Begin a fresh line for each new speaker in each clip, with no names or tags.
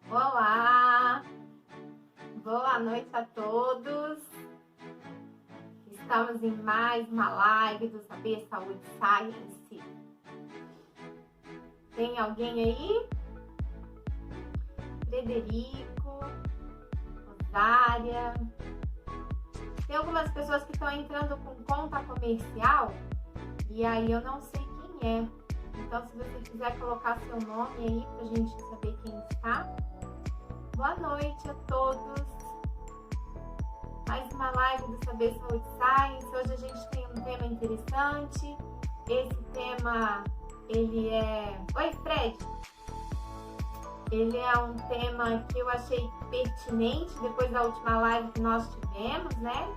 Olá, boa noite a todos. Estamos em mais uma live do Saber Saúde Science. Tem alguém aí? Frederico, Rosária. Tem algumas pessoas que estão entrando com conta comercial e aí eu não sei quem é. Então, se você quiser colocar seu nome aí pra gente saber quem está. Boa noite a todos. Mais uma live do Saber Saúde Science. Hoje a gente tem um tema interessante. Esse tema, ele é... Oi, Fred! Ele é um tema que eu achei pertinente depois da última live que nós tivemos, né?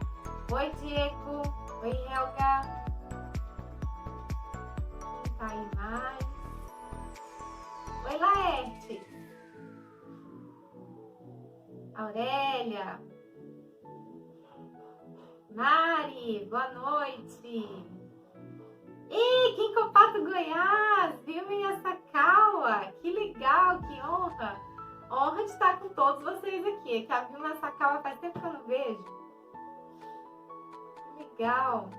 Oi, Diego! Oi, Helga! Quem tá aí mais? Oi, Laerte! Aurélia! Mari, boa noite! Ih, Quincopato Goiás, viu minha Sakawa? Que legal, que honra! Honra de estar com todos vocês aqui, que a Vilma Sakawa faz tempo que eu não vejo. Que legal!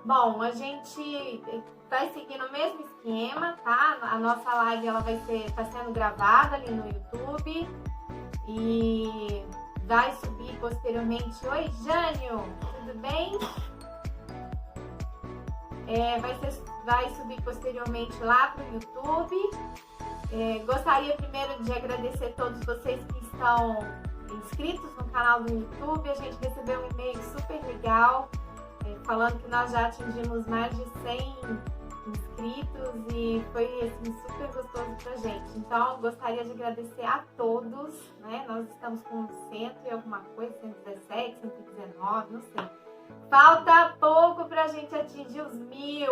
Bom, a gente vai seguir no mesmo esquema, tá? A nossa live ela tá sendo gravada ali no YouTube e vai subir posteriormente. Oi, Jânio, tudo bem? Vai subir posteriormente lá para o YouTube. Gostaria primeiro de agradecer a todos vocês que estão inscritos no canal do YouTube. A gente recebeu um e-mail super legal falando que nós já atingimos mais de 100 inscritos e foi assim, super gostoso pra gente. Então, gostaria de agradecer a todos, né? Nós estamos com 100 e alguma coisa, 117, 119, não sei. Falta pouco pra gente atingir os 1000.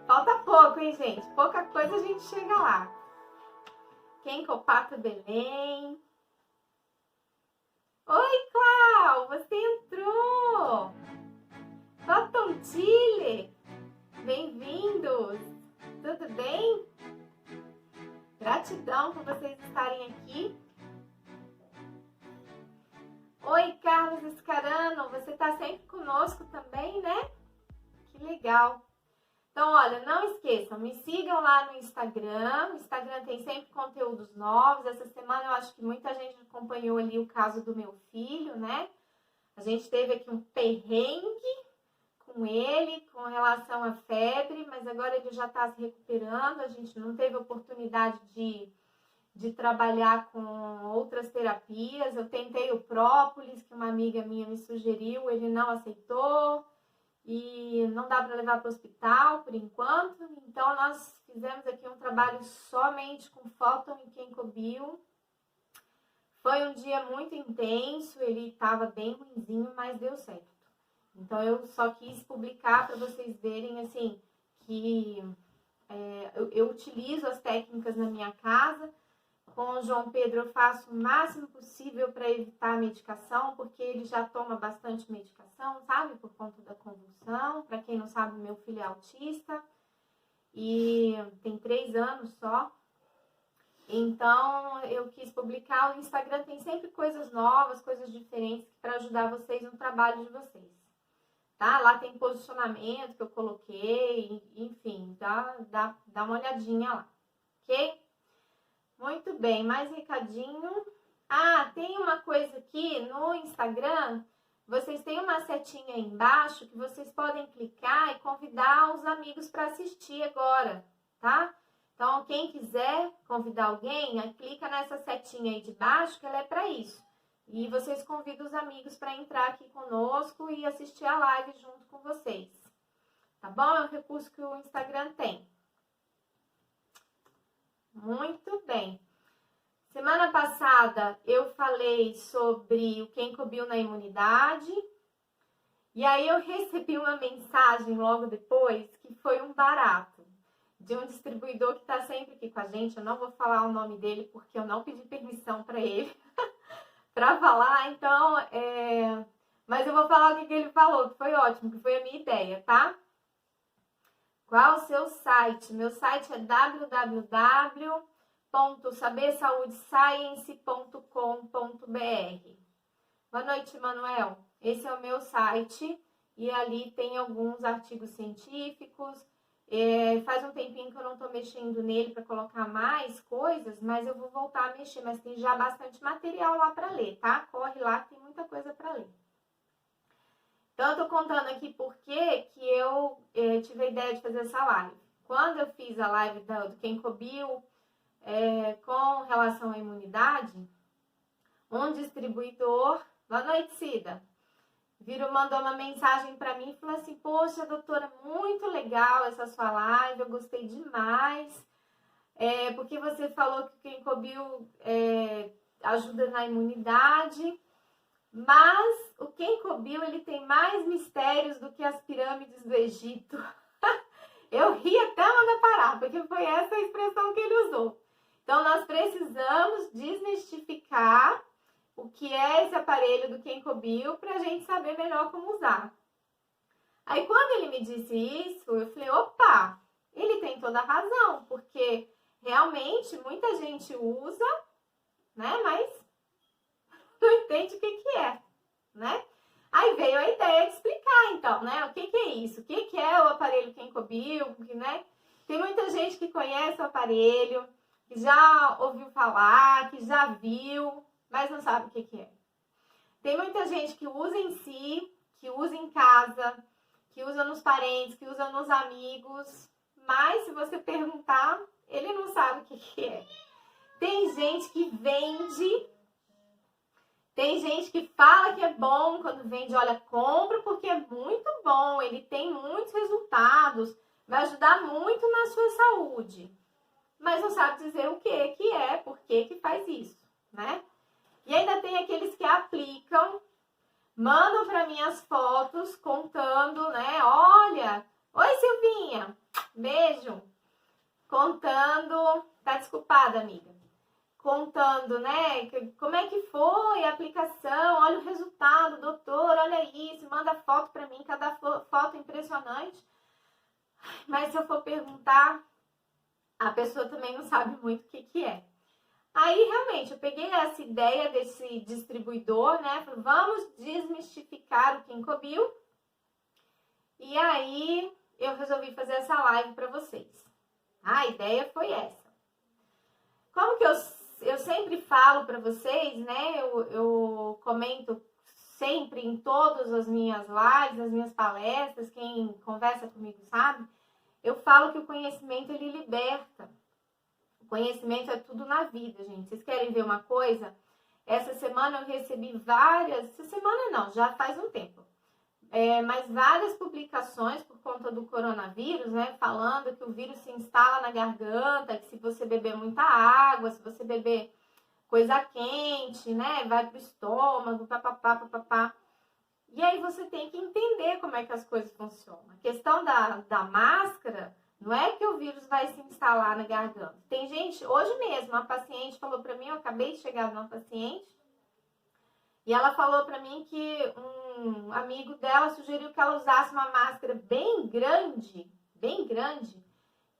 Falta pouco, hein, gente? Pouca coisa a gente chega lá. Quincopato Belém. Oi, Clau! Você entrou! Cotton Chile! Bem-vindos! Tudo bem? Gratidão por vocês estarem aqui. Oi, Carlos Escarano, você está sempre conosco também, né? Que legal! Então, olha, não esqueçam, me sigam lá no Instagram. O Instagram tem sempre conteúdos novos. Essa semana eu acho que muita gente acompanhou ali o caso do meu filho, né? A gente teve aqui um perrengue com ele, com relação à febre, mas agora ele já está se recuperando. A gente não teve oportunidade de trabalhar com outras terapias. Eu tentei o própolis, que uma amiga minha me sugeriu, ele não aceitou. E não dá para levar para o hospital por enquanto. Então, nós fizemos aqui um trabalho somente com Fóton e Kencobio. Foi um dia muito intenso, ele estava bem ruinzinho, mas deu certo. Então, eu só quis publicar para vocês verem, assim, que eu utilizo as técnicas na minha casa. Com o João Pedro, eu faço o máximo possível para evitar a medicação, porque ele já toma bastante medicação, sabe? Por conta da convulsão. Para quem não sabe, meu filho é autista e tem 3 anos só. Então, eu quis publicar. O Instagram tem sempre coisas novas, coisas diferentes para ajudar vocês no trabalho de vocês. Tá? Lá tem posicionamento que eu coloquei, enfim, dá uma olhadinha lá, ok? Muito bem, mais recadinho. Ah, tem uma coisa aqui no Instagram, vocês têm uma setinha aí embaixo que vocês podem clicar e convidar os amigos para assistir agora, tá? Então, quem quiser convidar alguém, clica nessa setinha aí de baixo, que ela é para isso. E vocês convidam os amigos para entrar aqui conosco e assistir a live junto com vocês. Tá bom? É um recurso que o Instagram tem. Muito bem. Semana passada eu falei sobre o Kencobio na imunidade. E aí eu recebi uma mensagem logo depois que foi um barato. De um distribuidor que está sempre aqui com a gente. Eu não vou falar o nome dele porque eu não pedi permissão para ele para falar. Então, mas eu vou falar o que ele falou, que foi ótimo, que foi a minha ideia, tá? Qual o seu site? Meu site é www www.sabersaude.science.com.br. Boa noite, Manuel. Esse é o meu site e ali tem alguns artigos científicos. Faz um tempinho que eu não estou mexendo nele para colocar mais coisas, mas eu vou voltar a mexer. Mas tem já bastante material lá para ler, tá? Corre lá que tem muita coisa para ler. Então, eu tô contando aqui por que eu tive a ideia de fazer essa live. Quando eu fiz a live do Ginkgo Bio com relação à imunidade, um distribuidor... Boa noite, Cida. Mandou uma mensagem para mim e falou assim: poxa, doutora, muito legal essa sua live, eu gostei demais, porque você falou que o Ginkgo Bio ajuda na imunidade, mas o Ginkgo Bio, ele tem mais mistérios do que as pirâmides do Egito. Eu ri até mandar parar, porque foi essa a expressão que ele usou. Então, nós precisamos desmistificar o que é esse aparelho do Ginkgo Bio para a gente saber melhor como usar. Aí, quando ele me disse isso, eu falei, opa, ele tem toda a razão, porque realmente muita gente usa, né, mas não entende o que é, né? Aí veio a ideia de explicar, então, né, o que é isso, o que é o aparelho Ginkgo Bio, né? Tem muita gente que conhece o aparelho, que já ouviu falar, que já viu, mas não sabe o que é. Tem muita gente que usa em si, que usa em casa, que usa nos parentes, que usa nos amigos, mas se você perguntar, ele não sabe o que é. Tem gente que vende, tem gente que fala que é bom, quando vende, olha, compra porque é muito bom, ele tem muitos resultados, vai ajudar muito na sua saúde, mas não sabe dizer o que é, por que faz isso, né? E ainda tem aqueles que aplicam, mandam para mim as fotos contando, né? Olha, oi Silvinha, beijo. Contando, tá desculpada, amiga. Contando, né? Como é que foi a aplicação, olha o resultado, doutor, olha isso, manda foto para mim, cada foto impressionante. Mas se eu for perguntar, a pessoa também não sabe muito o que é. Aí, realmente, eu peguei essa ideia desse distribuidor, né? Falei, vamos desmistificar o Ginkgo Bio. E aí, eu resolvi fazer essa live para vocês. A ideia foi essa. Como que eu sempre falo para vocês, né? Eu comento sempre em todas as minhas lives, as minhas palestras, quem conversa comigo sabe, eu falo que o conhecimento, ele liberta. Conhecimento é tudo na vida, gente. Vocês querem ver uma coisa? Essa semana eu recebi várias... Essa semana não, já faz um tempo. Mas várias publicações por conta do coronavírus, né? Falando que o vírus se instala na garganta, que se você beber muita água, se você beber coisa quente, né? Vai pro estômago, papapá. E aí você tem que entender como é que as coisas funcionam. A questão da máscara... Não é que o vírus vai se instalar na garganta. Tem gente, hoje mesmo, uma paciente falou para mim, eu acabei de chegar numa paciente, e ela falou para mim que um amigo dela sugeriu que ela usasse uma máscara bem grande,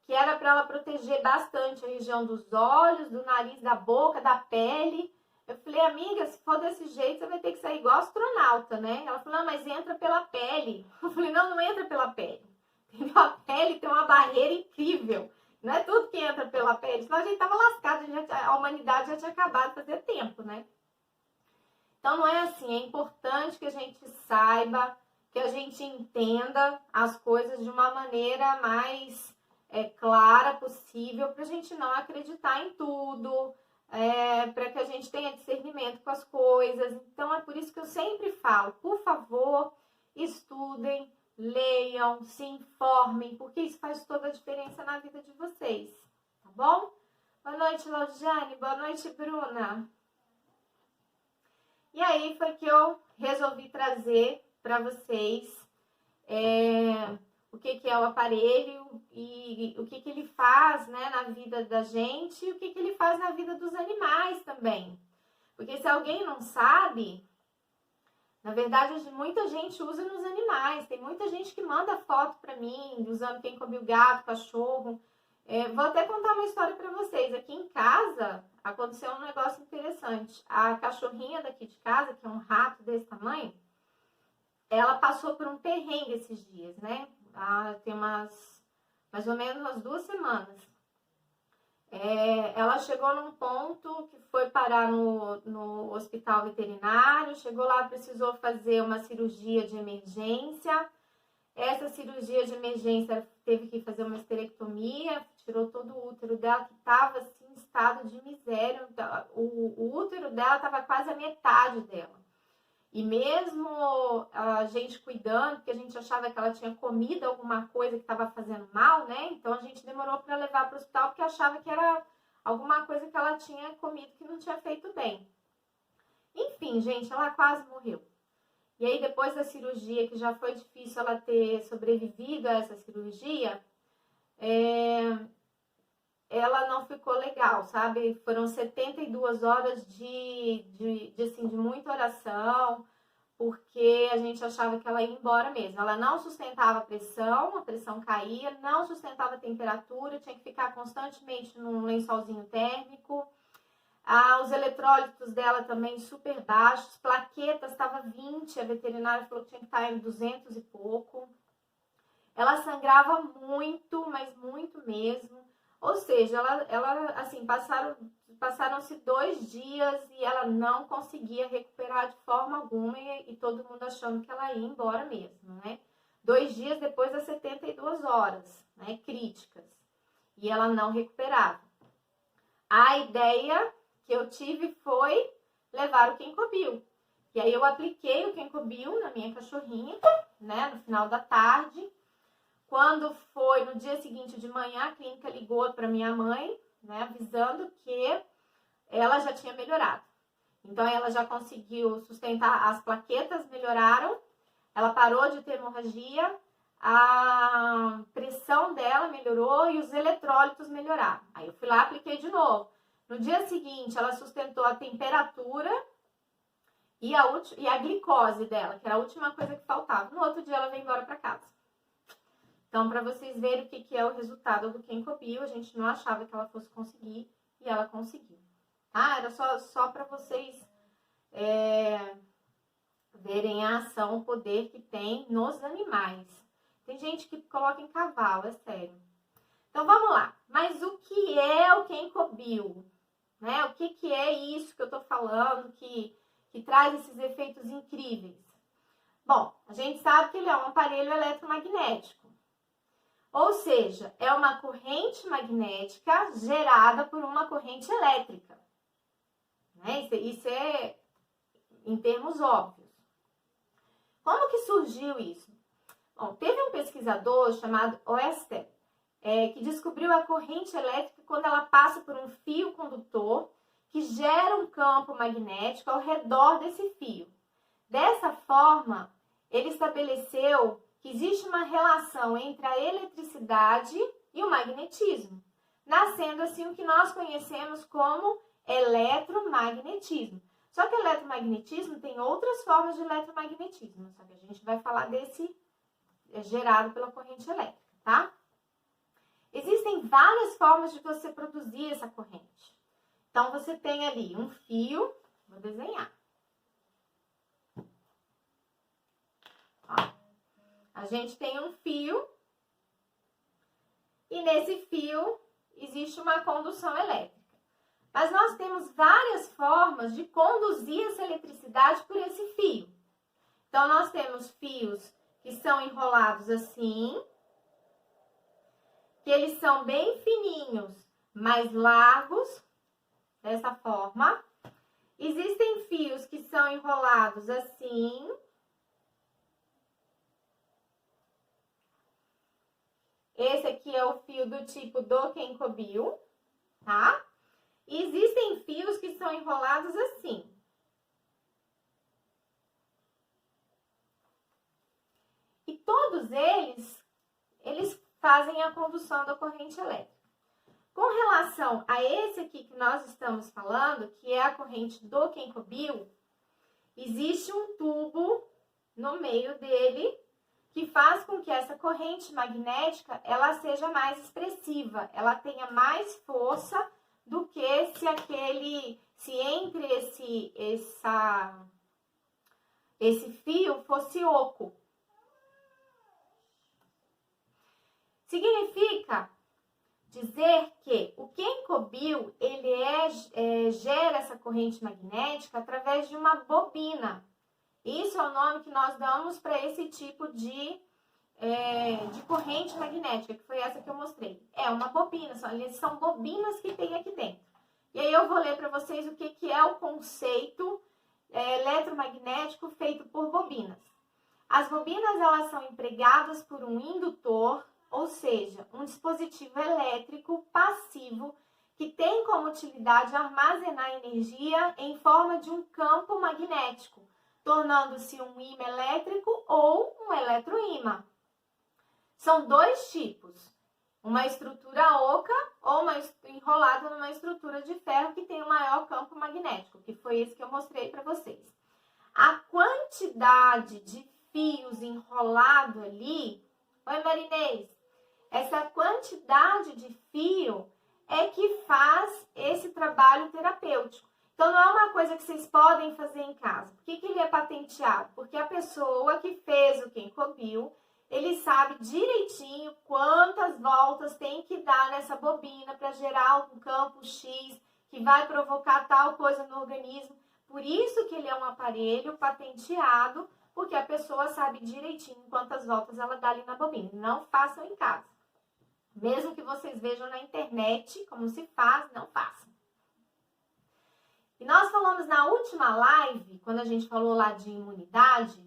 que era para ela proteger bastante a região dos olhos, do nariz, da boca, da pele. Eu falei, amiga, se for desse jeito, você vai ter que sair igual astronauta, né? Ela falou, não, mas entra pela pele. Eu falei, não entra pela pele. A pele tem uma barreira incrível. Não é tudo que entra pela pele. Senão a gente tava lascado, a humanidade já tinha acabado fazia tempo, né? Então não é assim. É importante que a gente saiba, que a gente entenda as coisas de uma maneira mais clara possível, para a gente não acreditar em tudo, para que a gente tenha discernimento com as coisas. Então é por isso que eu sempre falo, por favor, estudem, leiam, se informem, porque isso faz toda a diferença na vida de vocês, tá bom? Boa noite, Laudiane. Boa noite, Bruna. E aí foi que eu resolvi trazer para vocês o que é o aparelho e o que ele faz, né, na vida da gente e o que ele faz na vida dos animais também. Porque se alguém não sabe... Na verdade, muita gente usa nos animais. Tem muita gente que manda foto para mim, usando Ginkgo Bio gato, cachorro. Vou até contar uma história para vocês. Aqui em casa aconteceu um negócio interessante. A cachorrinha daqui de casa, que é um rato desse tamanho, ela passou por um perrengue esses dias, né? Tem mais ou menos umas 2 semanas. Ela chegou num ponto que foi parar no hospital veterinário, chegou lá, precisou fazer uma cirurgia de emergência. Essa cirurgia de emergência teve que fazer uma esterectomia, tirou todo o útero dela, que estava assim, em estado de miséria. O útero dela estava quase a metade dela. E mesmo a gente cuidando, porque a gente achava que ela tinha comido alguma coisa que estava fazendo mal, né? Então a gente demorou para levar para o hospital, porque achava que era alguma coisa que ela tinha comido que não tinha feito bem. Enfim, gente, ela quase morreu. E aí, depois da cirurgia, que já foi difícil ela ter sobrevivido a essa cirurgia, ela não ficou legal, sabe? Foram 72 horas de muita oração, porque a gente achava que ela ia embora mesmo. Ela não sustentava a pressão caía, não sustentava a temperatura, tinha que ficar constantemente num lençolzinho térmico. Os eletrólitos dela também super baixos, plaquetas estava 20, a veterinária falou que tinha que estar em 200 e pouco. Ela sangrava muito, mas muito mesmo. Ou seja, ela assim, passaram-se 2 dias e ela não conseguia recuperar de forma alguma e todo mundo achando que ela ia embora mesmo, né? 2 dias depois das 72 horas, né, críticas. E ela não recuperava. A ideia que eu tive foi levar o Kenkobil. E aí eu apliquei o Kenkobil na minha cachorrinha, né, no final da tarde. Quando foi no dia seguinte de manhã, a clínica ligou para minha mãe, né, avisando que ela já tinha melhorado. Então ela já conseguiu sustentar, as plaquetas melhoraram, ela parou de ter hemorragia, a pressão dela melhorou e os eletrólitos melhoraram. Aí eu fui lá e apliquei de novo. No dia seguinte, ela sustentou a temperatura e a glicose dela, que era a última coisa que faltava. No outro dia, ela veio embora para casa. Então, para vocês verem o que é o resultado do Kenkobil, a gente não achava que ela fosse conseguir e ela conseguiu. Tá? Era só para vocês verem a ação, o poder que tem nos animais. Tem gente que coloca em cavalo, é sério. Então, vamos lá. Mas o que é o Kenkobil? Né? O que é isso que eu tô falando, que traz esses efeitos incríveis? Bom, a gente sabe que ele é um aparelho eletromagnético. Ou seja, é uma corrente magnética gerada por uma corrente elétrica. Né? Isso é em termos óbvios. Como que surgiu isso? Bom, teve um pesquisador chamado Oersted, que descobriu a corrente elétrica quando ela passa por um fio condutor que gera um campo magnético ao redor desse fio. Dessa forma, ele estabeleceu que existe uma relação entre a eletricidade e o magnetismo, nascendo assim o que nós conhecemos como eletromagnetismo. Só que eletromagnetismo tem outras formas de eletromagnetismo, só que a gente vai falar desse gerado pela corrente elétrica, tá? Existem várias formas de você produzir essa corrente. Então, você tem ali um fio, vou desenhar. Ó, a gente tem um fio e nesse fio existe uma condução elétrica. Mas nós temos várias formas de conduzir essa eletricidade por esse fio. Então, nós temos fios que são enrolados assim, que eles são bem fininhos, mais largos, dessa forma. Existem fios que são enrolados assim. Esse aqui é o fio do tipo do Kenkobil, tá? E existem fios que são enrolados assim. E todos eles fazem a condução da corrente elétrica. Com relação a esse aqui que nós estamos falando, que é a corrente do Kenkobil, existe um tubo no meio dele que faz com que essa corrente magnética ela seja mais expressiva, ela tenha mais força do que se entre esse fio fosse oco. Significa dizer que o Kenkobil, ele gera essa corrente magnética através de uma bobina. Isso é o nome que nós damos para esse tipo de corrente magnética, que foi essa que eu mostrei. É uma bobina, são bobinas que tem aqui dentro. E aí eu vou ler para vocês o que é o conceito eletromagnético feito por bobinas. As bobinas, elas são empregadas por um indutor, ou seja, um dispositivo elétrico passivo que tem como utilidade armazenar energia em forma de um campo magnético, tornando-se um ímã elétrico ou um eletroímã. São dois tipos, uma estrutura oca ou enrolada numa estrutura de ferro que tem um maior campo magnético, que foi esse que eu mostrei para vocês. A quantidade de fios enrolado ali, oi Marinês, essa quantidade de fio é que faz esse trabalho terapêutico. Então, não é uma coisa que vocês podem fazer em casa. Por que ele é patenteado? Porque a pessoa que fez o Kenkobil, ele sabe direitinho quantas voltas tem que dar nessa bobina para gerar um campo X que vai provocar tal coisa no organismo. Por isso que ele é um aparelho patenteado, porque a pessoa sabe direitinho quantas voltas ela dá ali na bobina. Não façam em casa. Mesmo que vocês vejam na internet como se faz, não façam. E nós falamos na última live, quando a gente falou lá de imunidade,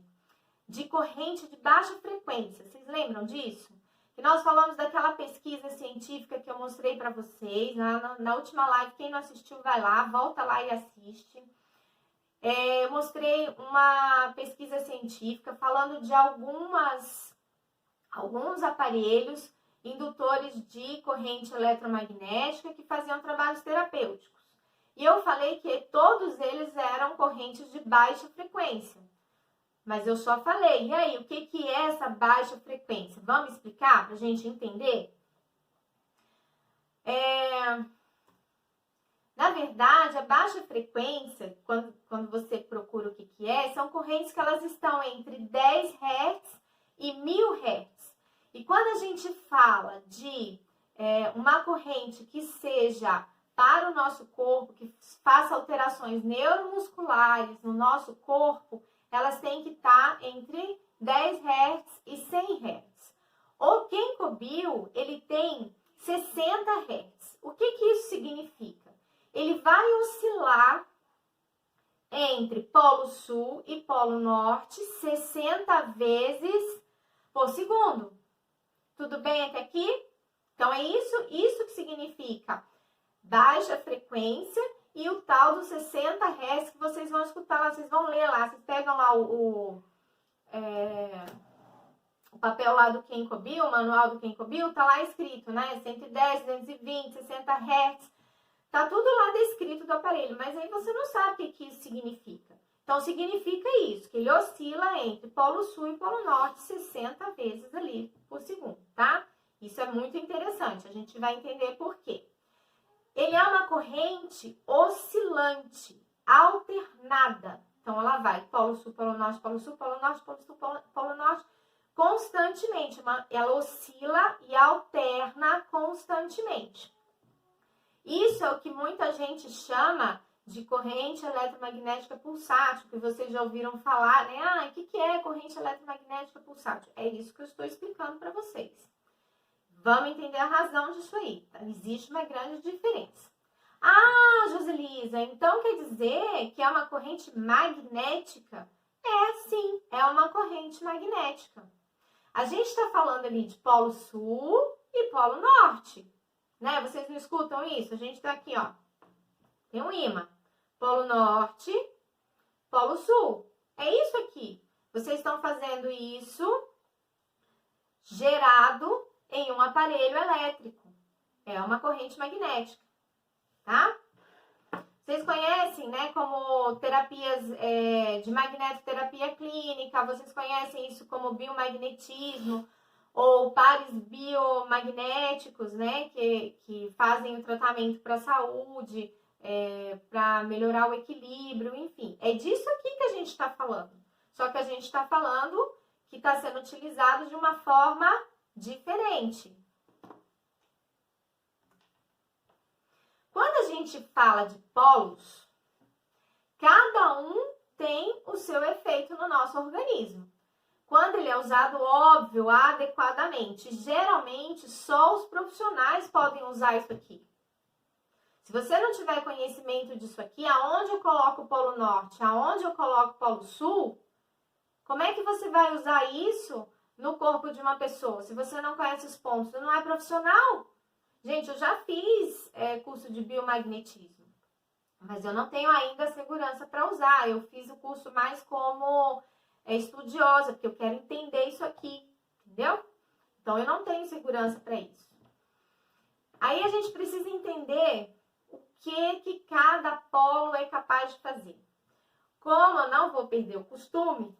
de corrente de baixa frequência. Vocês lembram disso? E nós falamos daquela pesquisa científica que eu mostrei para vocês. Na última live, quem não assistiu, vai lá, volta lá e assiste. Eu mostrei uma pesquisa científica falando de alguns aparelhos indutores de corrente eletromagnética que faziam trabalhos terapêuticos. E eu falei que todos eles eram correntes de baixa frequência. Mas eu só falei, e aí, o que é essa baixa frequência? Vamos explicar para a gente entender? Na verdade, a baixa frequência, quando você procura o que é, são correntes que elas estão entre 10 Hz e 1000 Hz. E quando a gente fala de uma corrente que seja para o nosso corpo, que faça alterações neuromusculares no nosso corpo, elas têm que estar entre 10 Hz e 100 Hz. O Kenkobil, ele tem 60 Hz. O que isso significa? Ele vai oscilar entre polo sul e polo norte 60 vezes por segundo. Tudo bem até aqui? Então, é isso que significa baixa frequência e o tal dos 60 Hz que vocês vão escutar lá, vocês vão ler lá, vocês pegam lá o papel lá do Kenkobil, o manual do Kenkobil, tá lá escrito, né? 110, 220, 60 Hz, tá tudo lá descrito do aparelho, mas aí você não sabe o que isso significa. Então, significa isso, que ele oscila entre polo sul e polo norte 60 vezes ali por segundo, tá? Isso é muito interessante, a gente vai entender por quê. Ele é uma corrente oscilante, alternada. Então, ela vai polo sul, polo norte, polo sul, polo norte, polo sul, polo norte, constantemente. Ela oscila e alterna constantemente. Isso é o que muita gente chama de corrente eletromagnética pulsátil, que vocês já ouviram falar, né? O que é corrente eletromagnética pulsátil? É isso que eu estou explicando para vocês. Vamos entender a razão disso aí. Tá? Existe uma grande diferença. Ah, Joselisa, então quer dizer que é uma corrente magnética? Sim, é uma corrente magnética. A gente está falando ali de polo sul e polo norte, né? Vocês não escutam isso? A gente está aqui, ó. Tem um ímã. Polo norte, polo sul. É isso aqui. Vocês estão fazendo isso gerado em um aparelho elétrico. É uma corrente magnética, tá? Vocês conhecem, né, como terapias de magnetoterapia clínica, vocês conhecem isso como biomagnetismo, ou pares biomagnéticos, né, que fazem o tratamento para a saúde, para melhorar o equilíbrio, enfim. É disso aqui que a gente está falando. Só que a gente está falando que está sendo utilizado de uma forma diferente. Quando a gente fala de polos, cada um tem o seu efeito no nosso organismo. Quando ele é usado, óbvio, adequadamente, geralmente só os profissionais podem usar isso aqui. Se você não tiver conhecimento disso aqui, aonde eu coloco o polo norte, aonde eu coloco o polo sul, como é que você vai usar isso no corpo de uma pessoa? Se você não conhece os pontos, você não é profissional. Gente, eu já fiz curso de biomagnetismo, mas eu não tenho ainda segurança para usar. Eu fiz o curso mais como estudiosa, porque eu quero entender isso aqui, entendeu? Então, eu não tenho segurança para isso. Aí, a gente precisa entender o que cada polo é capaz de fazer. Como eu não vou perder o costume,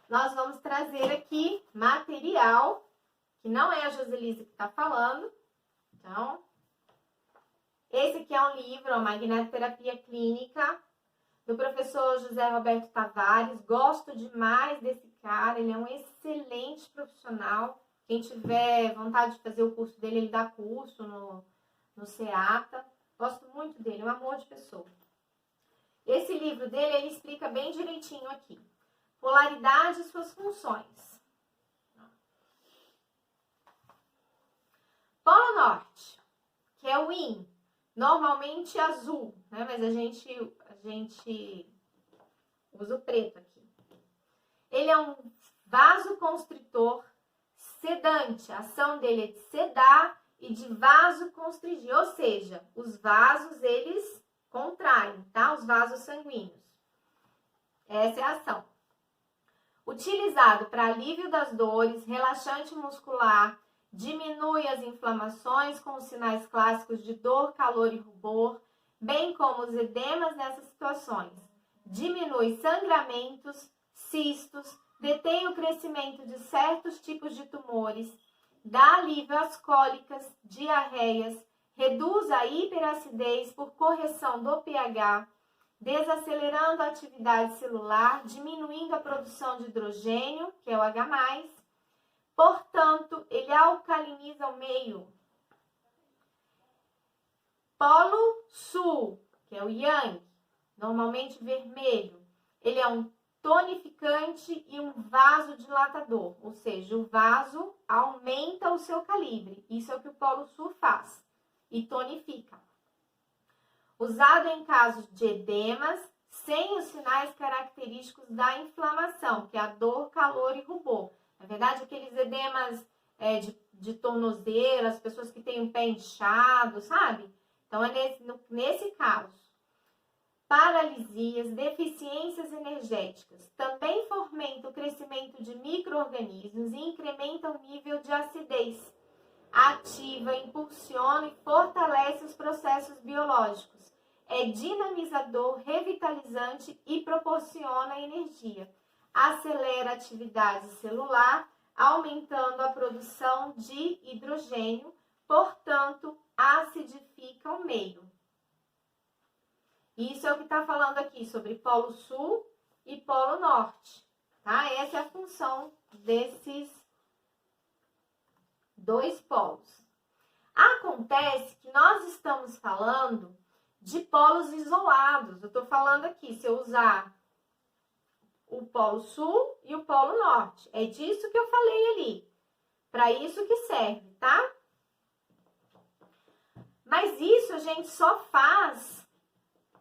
nós vamos trazer aqui material, que não é a Joselise que está falando. Então, esse aqui é um livro, a Magnetoterapia Clínica, do professor José Roberto Tavares. Gosto demais desse cara, ele é um excelente profissional. Quem tiver vontade de fazer o curso dele, ele dá curso no SEATA. Gosto muito dele, é um amor de pessoa. Esse livro dele, ele explica bem direitinho aqui. Polaridade e suas funções. Polo Norte, que é o Yin, normalmente azul, né? Mas a gente usa o preto aqui. Ele é um vasoconstritor sedante. A ação dele é de sedar e de vasoconstrigir, ou seja, os vasos, eles contraem, tá? Os vasos sanguíneos. Essa é a ação. Utilizado para alívio das dores, relaxante muscular, diminui as inflamações com os sinais clássicos de dor, calor e rubor, bem como os edemas nessas situações. Diminui sangramentos, cistos, detém o crescimento de certos tipos de tumores, dá alívio às cólicas, diarreias, reduz a hiperacidez por correção do pH, desacelerando a atividade celular, diminuindo a produção de hidrogênio, que é o H+. Portanto, ele alcaliniza o meio. Polo Sul, que é o Yang, normalmente vermelho, ele é um tonificante e um vasodilatador, ou seja, o vaso aumenta o seu calibre. Isso é o que o Polo Sul faz, e tonifica. Usado em casos de edemas, sem os sinais característicos da inflamação, que é a dor, calor e rubor. Na verdade, aqueles edemas de tornozelo, as pessoas que têm o pé inchado, sabe? Então, é nesse caso. Paralisias, deficiências energéticas. Também fomenta o crescimento de micro-organismos e incrementa o nível de acidez. Ativa, impulsiona e fortalece os processos biológicos. É dinamizador, revitalizante e proporciona energia. Acelera a atividade celular, aumentando a produção de hidrogênio, portanto, acidifica o meio. Isso é o que está falando aqui sobre Polo Sul e Polo Norte, tá? Essa é a função desses dois polos. Acontece que nós estamos falando de polos isolados. Eu estou falando aqui, se eu usar o Polo Sul e o Polo Norte. É disso que eu falei ali. Para isso que serve, tá? Mas isso a gente só faz,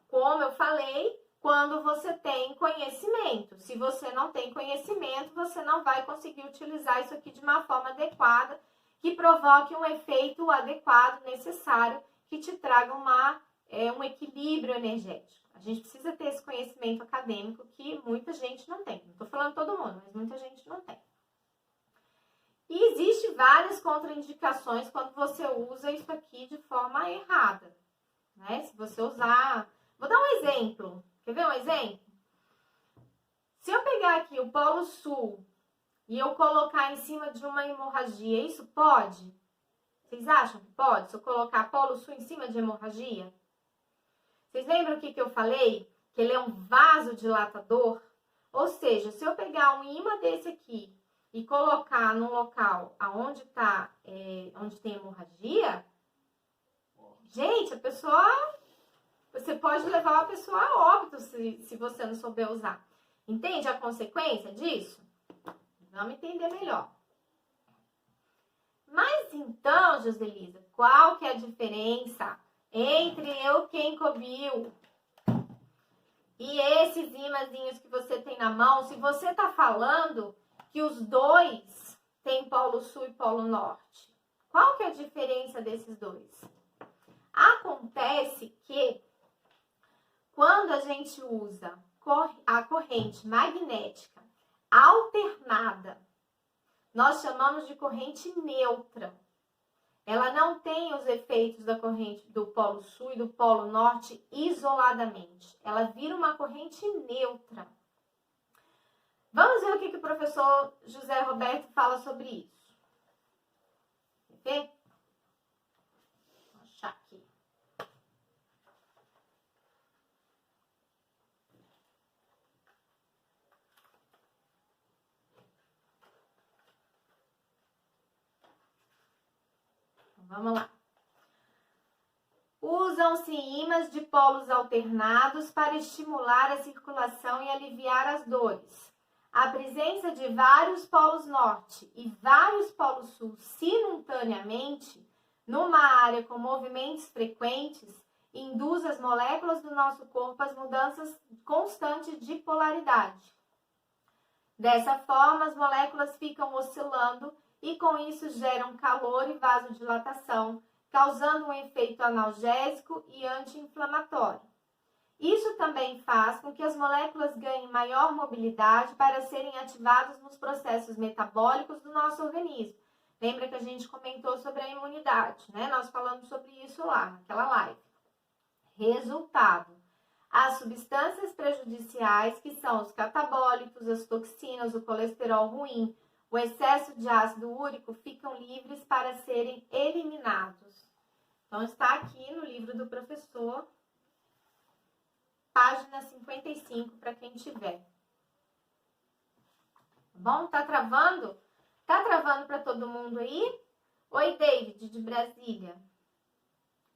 como eu falei, quando você tem conhecimento. Se você não tem conhecimento, você não vai conseguir utilizar isso aqui de uma forma adequada, que provoque um efeito adequado, necessário, que te traga um equilíbrio energético. A gente precisa ter esse conhecimento acadêmico que muita gente não tem. Não estou falando todo mundo, mas muita gente não tem. E existem várias contraindicações quando você usa isso aqui de forma errada. né? Se você usar... Vou dar um exemplo. Quer ver um exemplo? Se eu pegar aqui o Polo Sul e eu colocar em cima de uma hemorragia, isso pode? Vocês acham que pode? Se eu colocar Polo Sul em cima de hemorragia? Vocês lembram o que eu falei? Que ele é um vasodilatador? Ou seja, se eu pegar um imã desse aqui e colocar num local onde tem hemorragia, gente, a pessoa... Você pode levar a pessoa a óbito se você não souber usar. Entende a consequência disso? Vamos entender melhor. Mas então, Joselisa, qual que é a diferença entre Euquencobil e esses imazinhos que você tem na mão? Se você está falando que os dois têm Polo Sul e Polo Norte, qual que é a diferença desses dois? Acontece que quando a gente usa a corrente magnética alternada, nós chamamos de corrente neutra. Ela não tem os efeitos da corrente do Polo Sul e do Polo Norte isoladamente. Ela vira uma corrente neutra. Vamos ver o que o professor José Roberto fala sobre isso. Quer ver? Vou achar aqui. Vamos lá. Usam-se ímãs de polos alternados para estimular a circulação e aliviar as dores. A presença de vários polos norte e vários polos sul simultaneamente, numa área com movimentos frequentes, induz as moléculas do nosso corpo às mudanças constantes de polaridade. Dessa forma, as moléculas ficam oscilando e com isso geram calor e vasodilatação, causando um efeito analgésico e anti-inflamatório. Isso também faz com que as moléculas ganhem maior mobilidade para serem ativadas nos processos metabólicos do nosso organismo. Lembra que a gente comentou sobre a imunidade, né? Nós falamos sobre isso lá, naquela live. Resultado: as substâncias prejudiciais, que são os catabólicos, as toxinas, o colesterol ruim, o excesso de ácido úrico, ficam livres para serem eliminados. Então, está aqui no livro do professor, página 55, para quem tiver. Tá bom? Tá travando? Tá travando para todo mundo aí? Oi, David, de Brasília.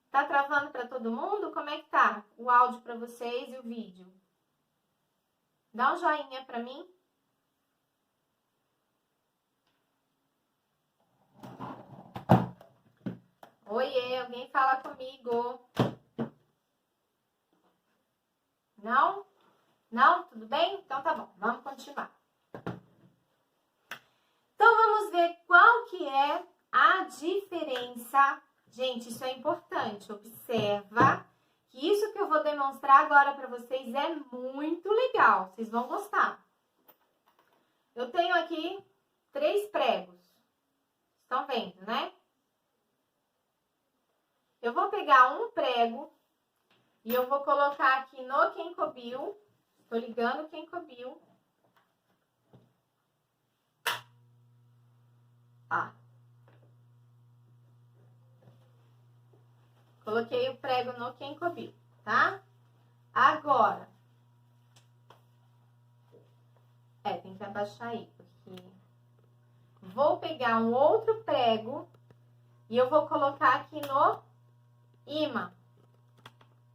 Tá travando para todo mundo? Como é que tá o áudio para vocês e o vídeo? Dá um joinha para mim. Oiê, alguém fala comigo? Não? Não? Tudo bem? Então tá bom, vamos continuar. Então vamos ver qual que é a diferença. Gente, isso é importante. Observa que isso que eu vou demonstrar agora para vocês é muito legal. Vocês vão gostar. Eu tenho aqui 3 pregos. Estão vendo, né? Eu vou pegar um prego e eu vou colocar aqui no Kenkobil. Estou ligando o Kenkobil. Ó. Coloquei o prego no Kenkobil, tá? Agora. Tem que abaixar aí, porque... Vou pegar um outro prego e eu vou colocar aqui no ímã.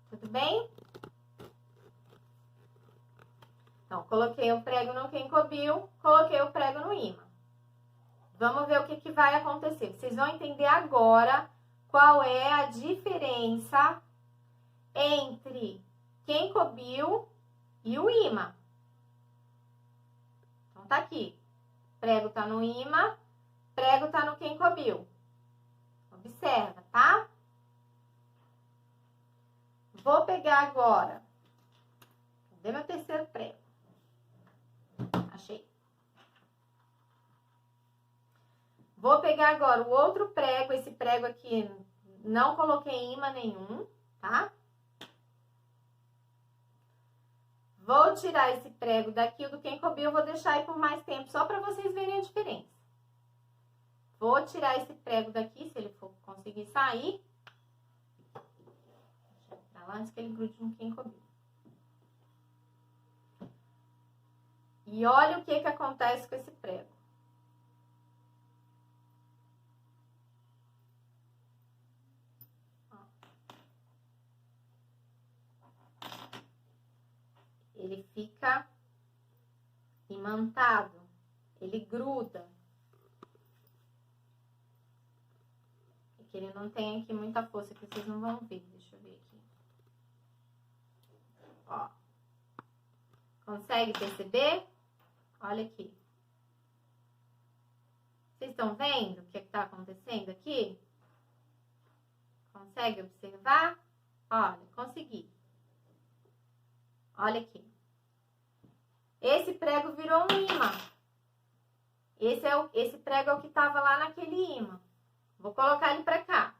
Tudo bem? Então, coloquei o prego no Kenkobil, coloquei o prego no ímã. Vamos ver o que vai acontecer. Vocês vão entender agora qual é a diferença entre Kenkobil e o ímã. Então, tá aqui. Prego tá no ímã, prego tá no Kenkobil. Observa, tá? Vou pegar agora. Cadê meu terceiro prego? Achei. Vou pegar agora o outro prego. Esse prego aqui não coloquei ímã nenhum. tá? Vou tirar esse prego daqui, o do Kenkobi eu vou deixar aí por mais tempo, só para vocês verem a diferença. Vou tirar esse prego daqui, se ele for conseguir sair. Deixa eu pra lá antes que ele grude no Kenkobi. E olha o que acontece com esse prego. Ele fica imantado, ele gruda. É que ele não tem aqui muita força, que vocês não vão ver. Deixa eu ver aqui. Ó. Consegue perceber? Olha aqui. Vocês estão vendo o que está acontecendo aqui? Consegue observar? Olha, consegui. Olha aqui. Esse prego virou um imã. Esse prego é o que estava lá naquele imã. Vou colocar ele para cá.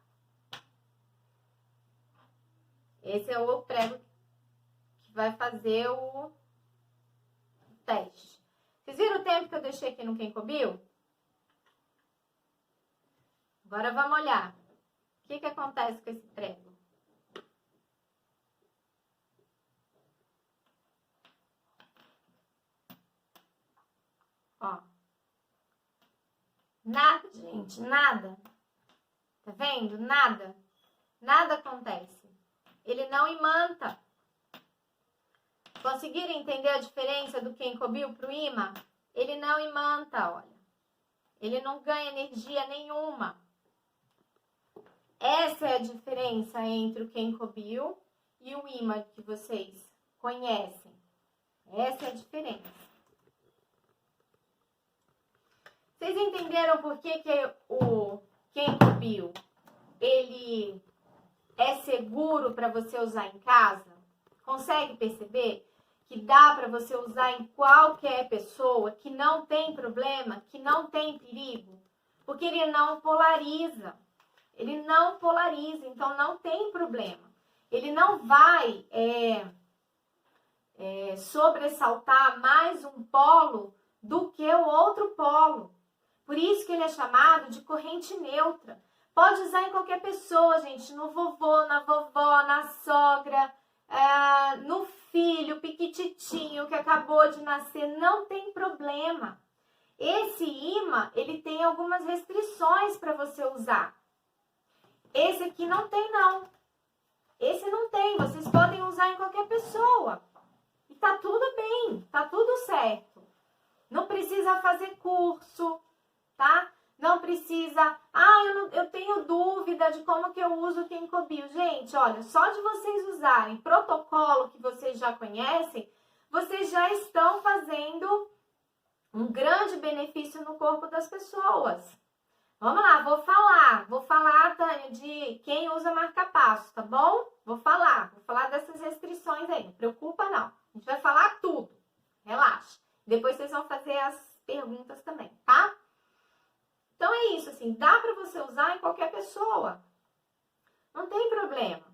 Esse é o prego que vai fazer o teste. Vocês viram o tempo que eu deixei aqui no Kenkobi? Agora vamos olhar. O que acontece com esse prego? Ó. Nada, gente, nada. Tá vendo? Nada. Nada acontece. Ele não imanta. Conseguiram entender a diferença do Kenkobi pro imã? Ele não imanta, olha. Ele não ganha energia nenhuma. Essa é a diferença entre o Kenkobi e o imã que vocês conhecem. Essa é a diferença. Vocês entenderam por que o Kenkobi, ele é seguro para você usar em casa? Consegue perceber que dá para você usar em qualquer pessoa, que não tem problema, que não tem perigo? Porque ele não polariza. Ele não polariza, então não tem problema. Ele não vai sobressaltar mais um polo do que o outro polo. Por isso que ele é chamado de corrente neutra. Pode usar em qualquer pessoa, gente. No vovô, na vovó, na sogra, no filho piquititinho que acabou de nascer. Não tem problema. Esse imã, ele tem algumas restrições para você usar. Esse aqui não tem, não. Esse não tem. Vocês podem usar em qualquer pessoa. E tá tudo bem. Tá tudo certo. Não precisa fazer curso, tá? Não precisa... eu tenho dúvida de como que eu uso o Kenkobi. Gente, olha, só de vocês usarem protocolo que vocês já conhecem, vocês já estão fazendo um grande benefício no corpo das pessoas. Vamos lá, vou falar, Tânia, de quem usa marca-passo, tá bom? Vou falar dessas restrições aí, não preocupa não. A gente vai falar tudo, relaxa. Depois vocês vão fazer as perguntas também, tá? Então é isso, assim, dá pra você usar em qualquer pessoa. Não tem problema,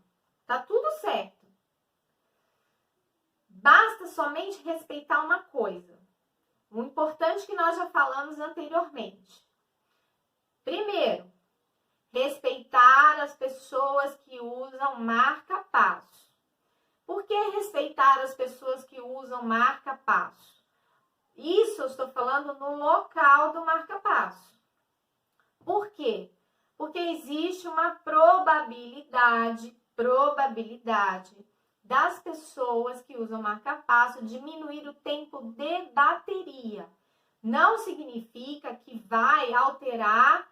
tá tudo certo. Basta somente respeitar uma coisa. O importante que nós já falamos anteriormente. Primeiro, respeitar as pessoas que usam marca-passo. Por que respeitar as pessoas que usam marca-passo? Isso eu estou falando no local do marca-passo. Por quê? Porque existe uma probabilidade das pessoas que usam marca-passo diminuir o tempo de bateria. Não significa que vai alterar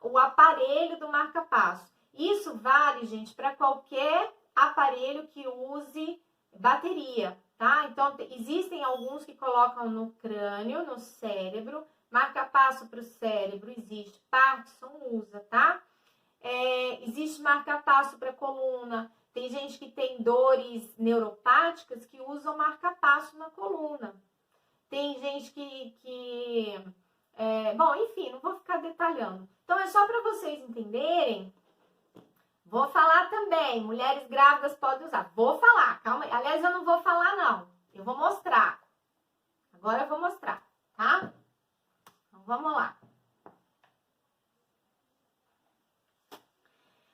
o aparelho do marca-passo. Isso vale, gente, para qualquer aparelho que use bateria, tá? Então, existem alguns que colocam no crânio, no cérebro. Marca-passo para o cérebro existe. Parkinson usa, tá? Existe marca-passo para coluna. Tem gente que tem dores neuropáticas que usam marca-passo na coluna. Tem gente bom, enfim, não vou ficar detalhando. Então, é só para vocês entenderem. Vou falar também, mulheres grávidas podem usar. Vou falar, calma aí. Aliás, eu não vou falar, não. Eu vou mostrar. Agora eu vou mostrar, tá? Então, vamos lá.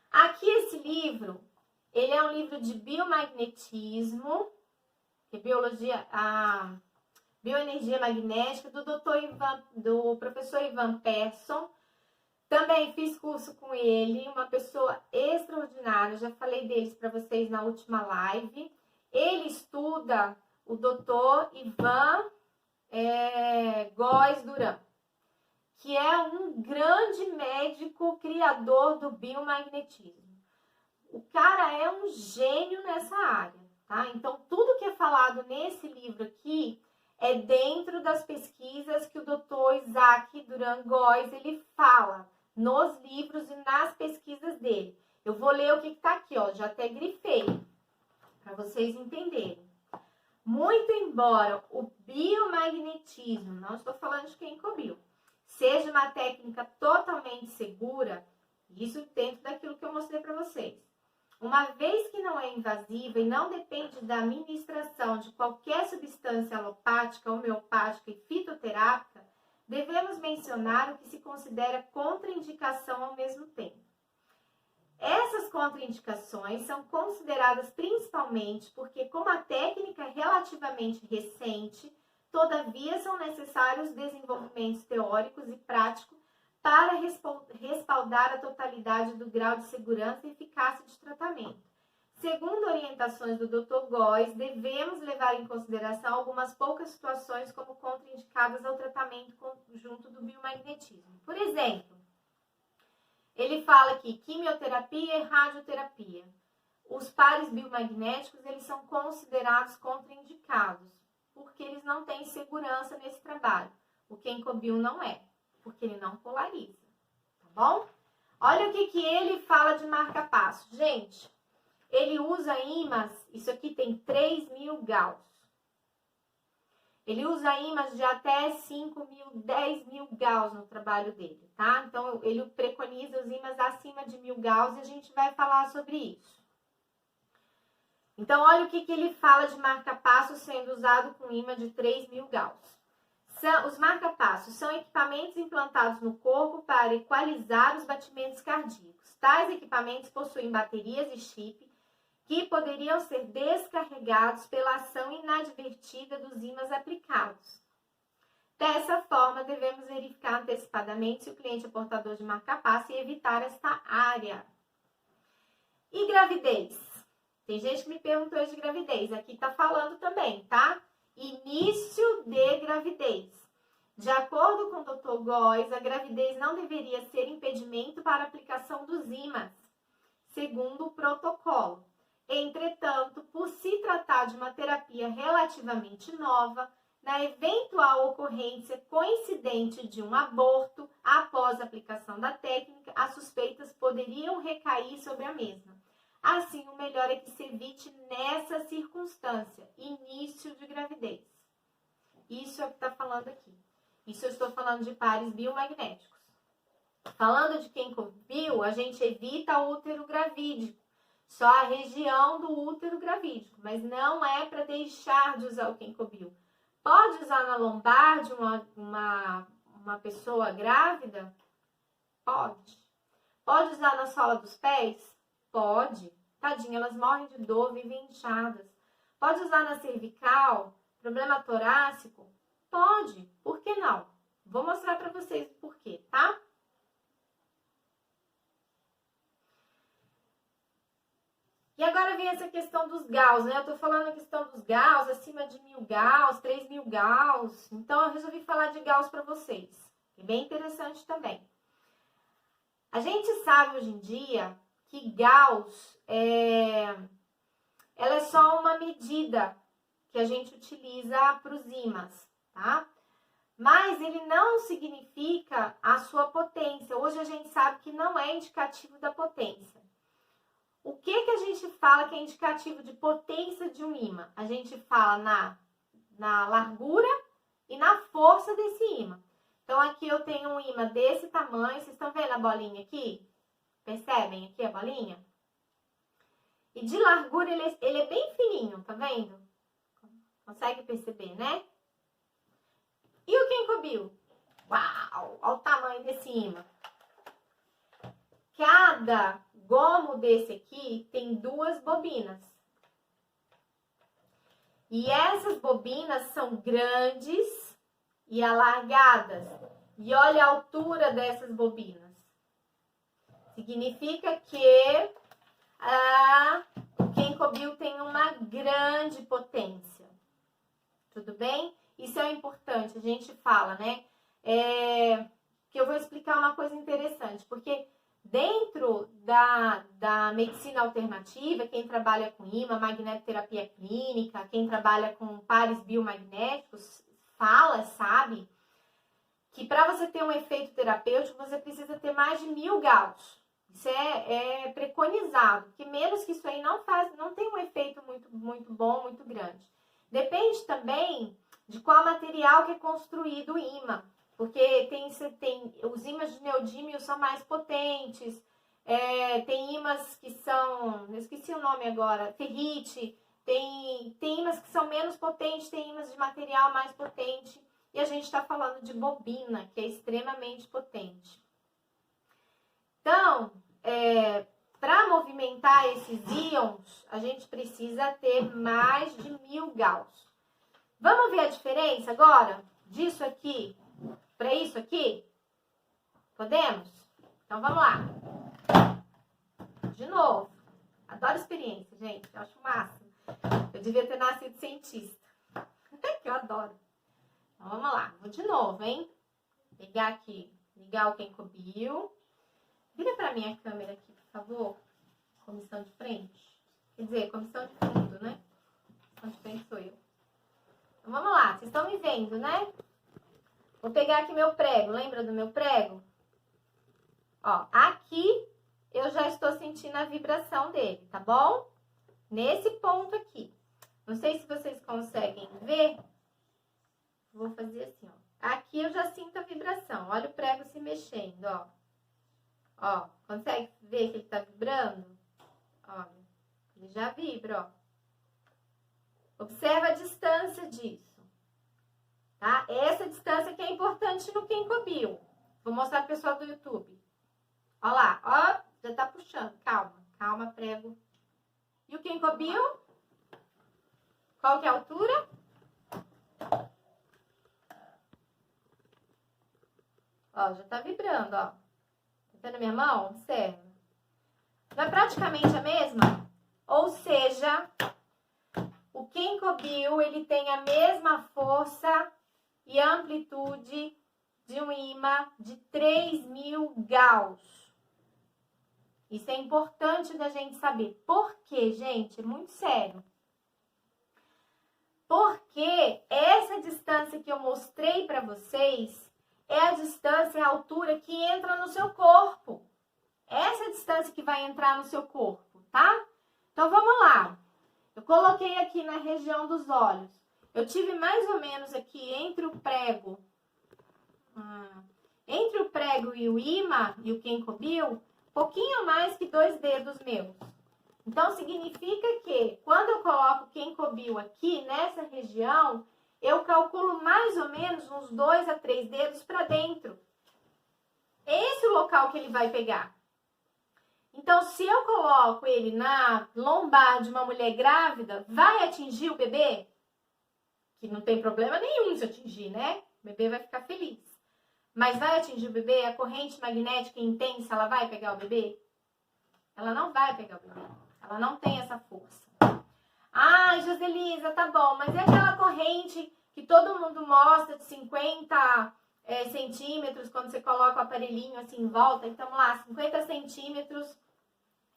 Aqui esse livro, ele é um livro de biomagnetismo, que é bioenergia magnética, do professor Ivan Persson. Também fiz curso com ele, uma pessoa extraordinária, já falei deles para vocês na última live. Ele estuda o doutor Ivan Góes Duran, que é um grande médico criador do biomagnetismo. O cara é um gênio nessa área, tá? Então, tudo que é falado nesse livro aqui é dentro das pesquisas que o doutor Isaac Duran Góes, ele fala nos livros e nas pesquisas dele. Eu vou ler o que está aqui, ó, já até grifei, para vocês entenderem. Muito embora o biomagnetismo, não estou falando de quem cobriu, seja uma técnica totalmente segura, isso dentro daquilo que eu mostrei para vocês. Uma vez que não é invasiva e não depende da administração de qualquer substância alopática, homeopática e fitoterápica, devemos mencionar o que se considera contraindicação ao mesmo tempo. Essas contraindicações são consideradas principalmente porque, como a técnica é relativamente recente, todavia são necessários desenvolvimentos teóricos e práticos para respaldar a totalidade do grau de segurança e eficácia de tratamento. Segundo orientações do Dr. Góes, devemos levar em consideração algumas poucas situações como contraindicadas ao tratamento conjunto do biomagnetismo. Por exemplo, ele fala aqui quimioterapia e radioterapia. Os pares biomagnéticos, eles são considerados contraindicados, porque eles não têm segurança nesse trabalho. O Kenkobil não é, porque ele não polariza, tá bom? Olha o que ele fala de marca-passo. Gente, ele usa ímãs, isso aqui tem 3.000 Gauss. Ele usa ímãs de até 5.000, 10.000 Gauss no trabalho dele, tá? Então, ele preconiza os ímãs acima de 1.000 Gauss e a gente vai falar sobre isso. Então, olha o que ele fala de marca-passo sendo usado com ímã de 3.000 Gauss. Os marca-passos são equipamentos implantados no corpo para equalizar os batimentos cardíacos. Tais equipamentos possuem baterias e chip que poderiam ser descarregados pela ação inadvertida dos ímãs aplicados. Dessa forma, devemos verificar antecipadamente se o cliente é portador de marca-passo e evitar esta área. E gravidez? Tem gente que me perguntou de gravidez. Aqui tá falando também, tá? Início de gravidez. De acordo com o Dr. Góes, a gravidez não deveria ser impedimento para a aplicação dos ímãs, segundo o protocolo. Entretanto, por se tratar de uma terapia relativamente nova, na eventual ocorrência coincidente de um aborto após a aplicação da técnica, as suspeitas poderiam recair sobre a mesma. Assim, o melhor é que se evite nessa circunstância, início de gravidez. Isso é o que está falando aqui. Isso eu estou falando de pares biomagnéticos. Falando de Kenkobil, a gente evita o útero gravídico. Só a região do útero gravídico, mas não é para deixar de usar o Kenkobil. Pode usar na lombar de uma pessoa grávida? Pode. Pode usar na sola dos pés? Pode. Tadinha, elas morrem de dor, vivem inchadas. Pode usar na cervical? Problema torácico? Pode. Por que não? Vou mostrar para vocês o porquê, tá? E agora vem essa questão dos Gauss, né? Eu tô falando a questão dos Gauss, acima de 1.000 Gauss, 3.000 Gauss. Então, eu resolvi falar de Gauss para vocês. É bem interessante também. A gente sabe hoje em dia que Gauss ela é só uma medida que a gente utiliza para os ímãs, tá? Mas ele não significa a sua potência. Hoje a gente sabe que não é indicativo da potência. O que a gente fala que é indicativo de potência de um ímã? A gente fala na largura e na força desse ímã. Então, aqui eu tenho um ímã desse tamanho. Vocês estão vendo a bolinha aqui? Percebem aqui a bolinha? E de largura ele é bem fininho, tá vendo? Consegue perceber, né? E o Kenko Bill? Uau! Olha o tamanho desse imã. Cada gomo desse aqui tem 2 bobinas. E essas bobinas são grandes e alargadas. E olha a altura dessas bobinas. Significa que o Kenko Bill tem uma grande potência. Tudo bem? Isso é importante, a gente fala, né? Que eu vou explicar uma coisa interessante, porque dentro da medicina alternativa, quem trabalha com imã, magnetoterapia clínica, quem trabalha com pares biomagnéticos, sabe, que para você ter um efeito terapêutico, você precisa ter mais de 1000 gauss. Isso é preconizado, porque menos que isso aí não tem um efeito muito bom, muito grande. Depende também de qual material que é construído o imã, porque os ímãs de neodímio são mais potentes, tem ímãs que são, eu esqueci o nome agora, ferrite, tem ímãs que são menos potentes, tem ímãs de material mais potente, e a gente está falando de bobina, que é extremamente potente. Então, para movimentar esses íons, a gente precisa ter mais de 1000 gauss. Vamos ver a diferença agora disso aqui para isso aqui? Podemos? Então, vamos lá. De novo. Adoro experiência, gente. Eu acho massa. Eu devia ter nascido cientista. Que eu adoro. Então, vamos lá. Vou de novo, hein? Pegar aqui, ligar o Kenko Bill. Vira pra minha câmera aqui, por favor. Comissão de frente. Quer dizer, comissão de fundo, né? Comissão de frente sou eu. Então, vamos lá. Vocês estão me vendo, né? Vou pegar aqui meu prego. Lembra do meu prego? Ó, aqui eu já estou sentindo a vibração dele, tá bom? Nesse ponto aqui. Não sei se vocês conseguem ver. Vou fazer assim, ó. Aqui eu já sinto a vibração. Olha o prego se mexendo, ó. Ó, consegue ver que ele tá vibrando? Olha, ele já vibra, ó. Observa a distância disso, tá? Essa distância que é importante no Kenko Bill. Vou mostrar pro pessoal do YouTube. Ó lá, ó, já tá puxando. Calma, calma, prego. E o Kenko Bill? Qual que é a altura? Ó, já tá vibrando, ó. Tá vendo a minha mão? Observa. Não é praticamente a mesma? Ou seja, o Kenko Bill, ele tem a mesma força e amplitude de um imã de 3000 gauss. Isso é importante da gente saber. Por quê, gente? É muito sério. Porque essa distância que eu mostrei para vocês é a distância, a altura que entra no seu corpo. Essa é a distância que vai entrar no seu corpo, tá? Então, vamos lá. Eu coloquei aqui na região dos olhos. Eu tive mais ou menos aqui entre o prego e o imã e o Kenko Bill, pouquinho mais que 2 dedos meus. Então, significa que quando eu coloco o Kenko Bill aqui, nessa região, eu calculo mais ou menos uns 2 a 3 dedos para dentro. Esse é o local que ele vai pegar. Então, se eu coloco ele na lombar de uma mulher grávida, vai atingir o bebê? Que não tem problema nenhum se atingir, né? O bebê vai ficar feliz. Mas vai atingir o bebê? A corrente magnética intensa, ela vai pegar o bebê? Ela não vai pegar o bebê. Ela não tem essa força. Ah, Joselisa, tá bom, mas é aquela corrente que todo mundo mostra de 50 centímetros, quando você coloca o aparelhinho assim em volta, então vamos lá, 50 centímetros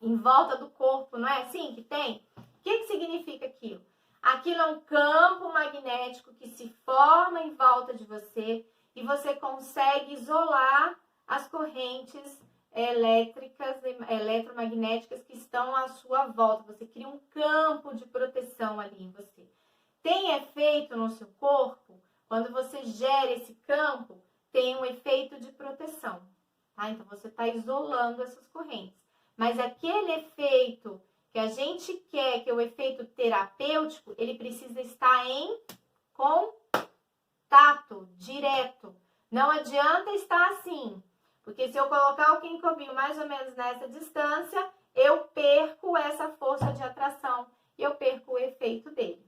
em volta do corpo, não é assim que tem? O que significa aquilo? Aquilo é um campo magnético que se forma em volta de você e você consegue isolar as correntes elétricas, eletromagnéticas que estão à sua volta. Você cria um campo de proteção ali em você. Tem efeito no seu corpo, quando você gera esse campo, tem um efeito de proteção, tá? Então, você está isolando essas correntes. Mas aquele efeito Porque a gente quer que o efeito terapêutico, ele precisa estar em contato direto. Não adianta estar assim, porque se eu colocar o ginkgo biloba mais ou menos nessa distância, eu perco essa força de atração e eu perco o efeito dele.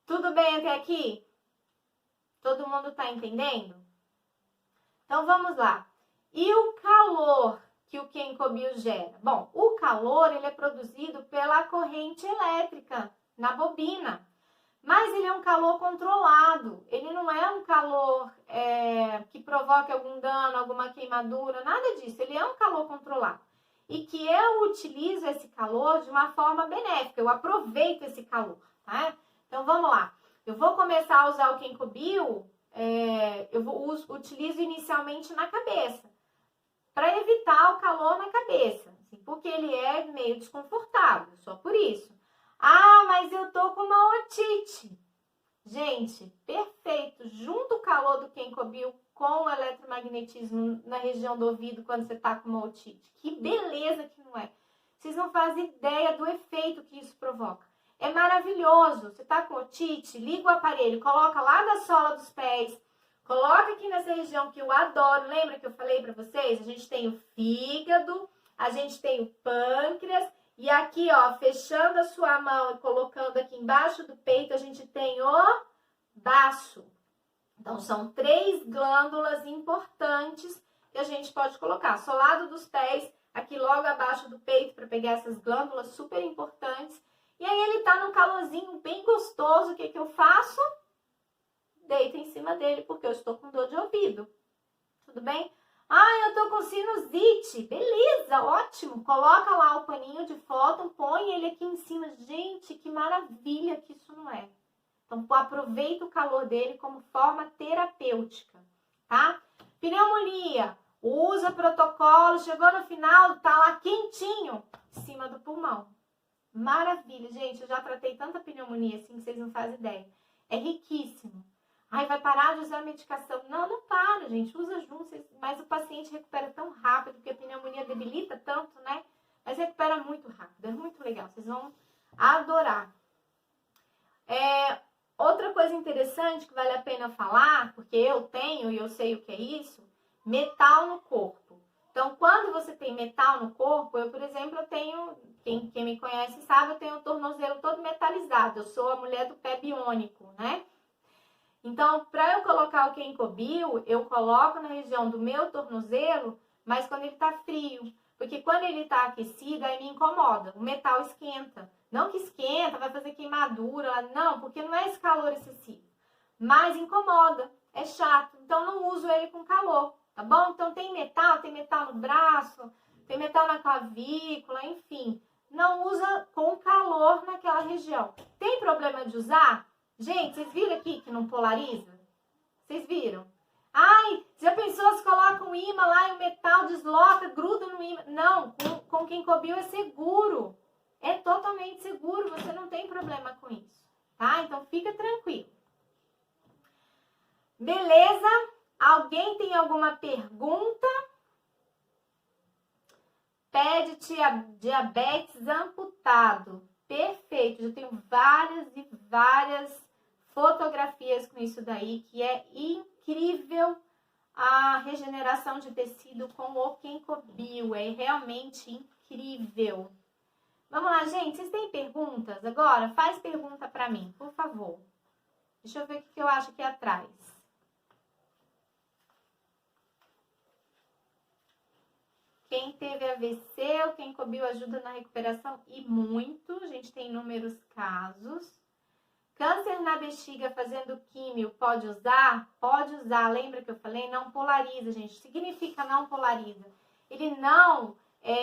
Tudo bem até aqui? Todo mundo está entendendo? Então vamos lá. E o calor que o ginkgo biloba gera? Bom, o calor ele é produzido pela corrente elétrica na bobina. Mas ele é um calor controlado, ele não é um calor que provoque algum dano, alguma queimadura, nada disso. Ele é um calor controlado. E que eu utilizo esse calor de uma forma benéfica, eu aproveito esse calor, tá? Então, vamos lá. Eu vou começar a usar o ginkgo biloba, utilizo inicialmente na cabeça, para evitar o calor na cabeça, assim, porque ele é meio desconfortável, só por isso. Ah, mas eu tô com uma otite. Gente, perfeito. Junta o calor do ginkgo biloba com o eletromagnetismo na região do ouvido quando você tá com uma otite. Que beleza que não é. Vocês não fazem ideia do efeito que isso provoca. É maravilhoso. Você tá com otite, liga o aparelho, coloca lá da sola dos pés, coloca aqui nessa região que eu adoro. Lembra que eu falei pra vocês? A gente tem o fígado, a gente tem o pâncreas. E aqui, ó, fechando a sua mão e colocando aqui embaixo do peito, a gente tem o baço. Então, são 3 glândulas importantes que a gente pode colocar. Solado dos pés, aqui logo abaixo do peito, para pegar essas glândulas super importantes. E aí, ele tá num calorzinho bem gostoso. O que que eu faço? Deito em cima dele, porque eu estou com dor de ouvido. Tudo bem? Ah, eu tô com sinusite. Beleza, ótimo. Coloca lá o paninho de fóton, põe ele aqui em cima. Gente, que maravilha que isso não é. Então, aproveita o calor dele como forma terapêutica, tá? Pneumonia, usa protocolo, chegou no final, tá lá quentinho, em cima do pulmão. Maravilha, gente, eu já tratei tanta pneumonia assim que vocês não fazem ideia. É riquíssimo. Ai, vai parar de usar a medicação. Não, não para, gente. Usa junto, mas o paciente recupera tão rápido, porque a pneumonia debilita tanto, né? Mas recupera muito rápido, é muito legal. Vocês vão adorar. Outra coisa interessante que vale a pena falar, porque eu tenho e eu sei o que é isso, metal no corpo. Então, quando você tem metal no corpo, eu, por exemplo, eu tenho, quem me conhece sabe, eu tenho o tornozelo todo metalizado. Eu sou a mulher do pé biônico, né? Então, para eu colocar o ginkgo biloba, eu coloco na região do meu tornozelo, mas quando ele tá frio. Porque quando ele tá aquecido, aí me incomoda. O metal esquenta. Não que esquenta, vai fazer queimadura. Não, porque não é esse calor excessivo. Mas incomoda. É chato. Então, não uso ele com calor, tá bom? Então, tem metal no braço, tem metal na clavícula, enfim. Não usa com calor naquela região. Tem problema de usar? Gente, vocês viram aqui que não polariza? Vocês viram? Ai, já pensou se coloca um imã lá e o metal desloca, gruda no imã? Não, com ginkgo biloba é seguro. É totalmente seguro, você não tem problema com isso, tá? Então, fica tranquilo. Beleza? Alguém tem alguma pergunta? Pede diabetes amputado. Perfeito, eu tenho várias e várias fotografias com isso daí, que é incrível a regeneração de tecido com o ginkgo biloba, é realmente incrível. Vamos lá, gente, vocês têm perguntas agora? Faz pergunta para mim, por favor. Deixa eu ver o que eu acho aqui atrás. Quem teve AVC, o ginkgo biloba ajuda na recuperação e muito. A gente tem inúmeros casos. Câncer na bexiga fazendo químio, pode usar? Pode usar. Lembra que eu falei? Não polariza, gente. Significa não polariza. Ele não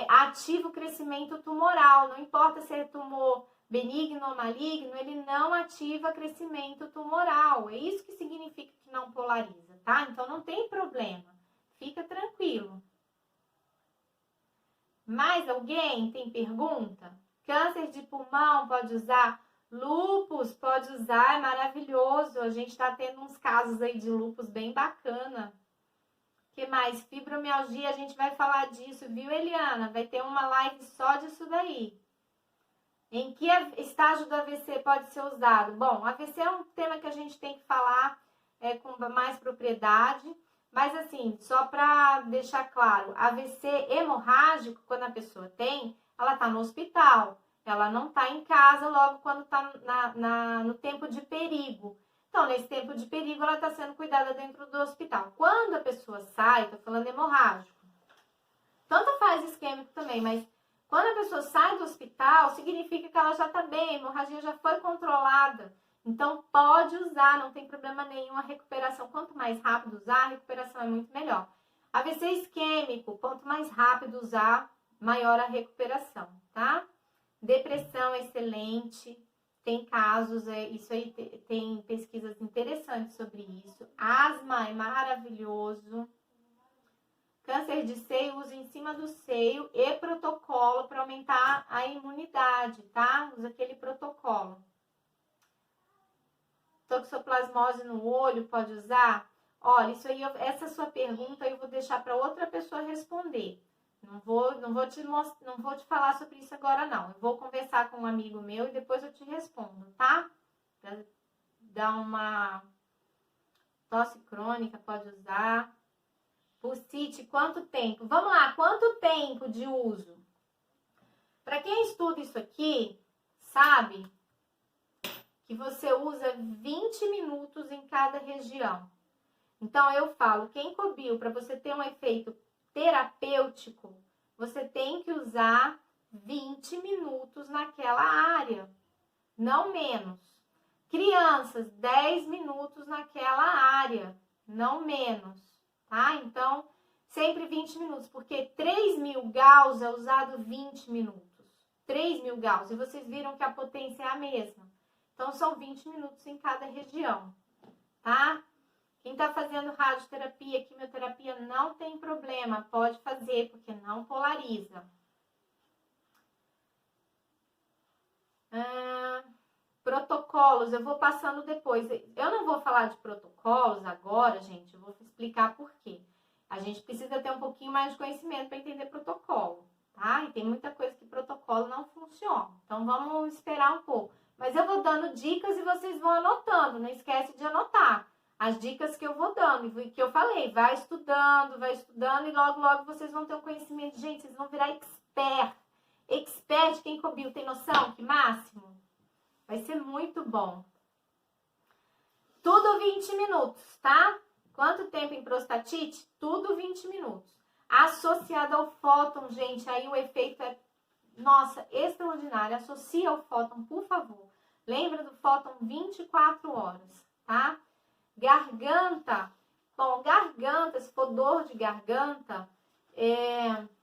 ativa o crescimento tumoral. Não importa se é tumor benigno ou maligno, ele não ativa crescimento tumoral. É isso que significa que não polariza, tá? Então, não tem problema. Fica tranquilo. Mais alguém tem pergunta? Câncer de pulmão pode usar? Lúpus pode usar, é maravilhoso. A gente tá tendo uns casos aí de lúpus bem bacana. O que mais? Fibromialgia, a gente vai falar disso, viu, Eliana? Vai ter uma live só disso daí. Em que estágio do AVC pode ser usado? Bom, AVC é um tema que a gente tem que falar com mais propriedade, mas assim, só para deixar claro, AVC hemorrágico, quando a pessoa tem, ela está no hospital, ela não está em casa logo quando está no tempo de perigo. Então, nesse tempo de perigo, ela está sendo cuidada dentro do hospital. Quando a pessoa sai, estou falando hemorrágico, tanto faz isquêmico também, mas quando a pessoa sai do hospital, significa que ela já está bem, a hemorragia já foi controlada. Então, pode usar, não tem problema nenhum a recuperação. Quanto mais rápido usar, a recuperação é muito melhor. AVC isquêmico, quanto mais rápido usar, maior a recuperação, tá? Depressão, excelente. Tem casos, isso aí tem pesquisas interessantes sobre isso. Asma é maravilhoso. Câncer de seio, usa em cima do seio e protocolo para aumentar a imunidade, tá? Usa aquele protocolo. Toxoplasmose no olho, pode usar? Olha, isso aí, essa sua pergunta eu vou deixar para outra pessoa responder. Não vou te falar sobre isso agora, não. Eu vou conversar com um amigo meu e depois eu te respondo, tá? Pra dar uma tosse crônica, pode usar. Bursite, quanto tempo? Vamos lá, quanto tempo de uso? Para quem estuda isso aqui, sabe que você usa 20 minutos em cada região. Então, eu falo, Kenkobil, para você ter um efeito terapêutico, você tem que usar 20 minutos naquela área, não menos. Crianças, 10 minutos naquela área, não menos, tá? Então, sempre 20 minutos, porque 3.000 Gauss é usado 20 minutos. 3.000 Gauss, e vocês viram que a potência é a mesma. Então, são 20 minutos em cada região, tá? Quem tá fazendo radioterapia, quimioterapia, não tem problema, pode fazer, porque não polariza. Protocolos, eu vou passando depois. Eu não vou falar de protocolos agora, gente, eu vou explicar por quê. A gente precisa ter um pouquinho mais de conhecimento para entender protocolo, tá? E tem muita coisa que protocolo não funciona. Então, vamos esperar um pouco. Mas eu vou dando dicas e vocês vão anotando, não esquece de anotar as dicas que eu vou dando, e que eu falei, vai estudando e logo vocês vão ter um conhecimento. Gente, vocês vão virar expert Kenkobil, tem noção? Que máximo? Vai ser muito bom. Tudo 20 minutos, tá? Quanto tempo em prostatite? Tudo 20 minutos. Associado ao fóton, gente, aí o efeito é, nossa, extraordinário. Associa ao fóton, por favor. Lembra do fóton 24 horas, tá? Garganta. Bom, garganta, se for dor de garganta,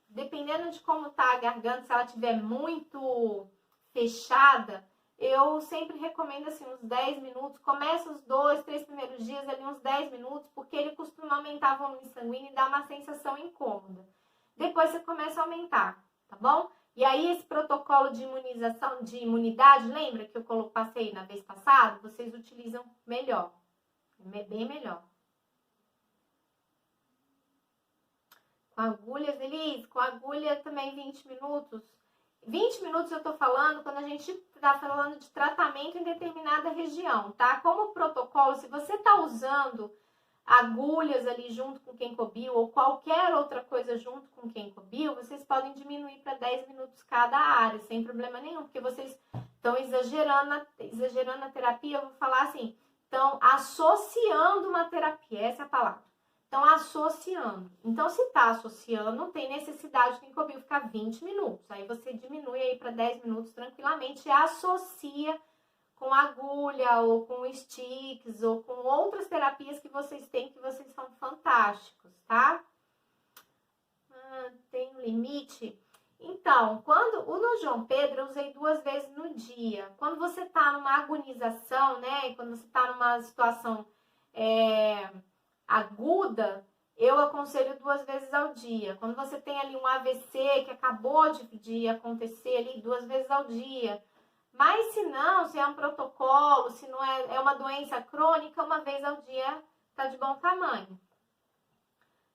dependendo de como tá a garganta, se ela estiver muito fechada, eu sempre recomendo assim uns 10 minutos. Começa os 2, 3 primeiros dias ali uns 10 minutos, porque ele costuma aumentar o volume sanguíneo e dar uma sensação incômoda. Depois você começa a aumentar, tá bom? E aí esse protocolo de imunização, de imunidade, lembra que eu passei na vez passada? Vocês utilizam melhor, bem melhor. Com agulhas, Elis, com agulha também 20 minutos. 20 minutos eu tô falando quando a gente tá falando de tratamento em determinada região, tá? Como protocolo, se você tá usando agulhas ali junto com Kenkobil ou qualquer outra coisa junto com Kenkobil, vocês podem diminuir para 10 minutos cada área, sem problema nenhum, porque vocês estão exagerando a terapia. Eu vou falar assim, estão associando uma terapia, essa é a palavra. Estão associando. Então, se está associando, não tem necessidade de Kenkobil ficar 20 minutos. Aí você diminui aí para 10 minutos tranquilamente e associa com agulha ou com sticks ou com outras terapias que vocês têm, que vocês são fantásticos, tá? Tem um limite? Então, no João Pedro eu usei 2 vezes no dia. Quando você tá numa agonização, né? Quando você tá numa situação aguda, eu aconselho 2 vezes ao dia. Quando você tem ali um AVC que acabou de acontecer ali 2 vezes ao dia. Mas se não, se é um protocolo, se não é uma doença crônica, 1 vez ao dia tá de bom tamanho.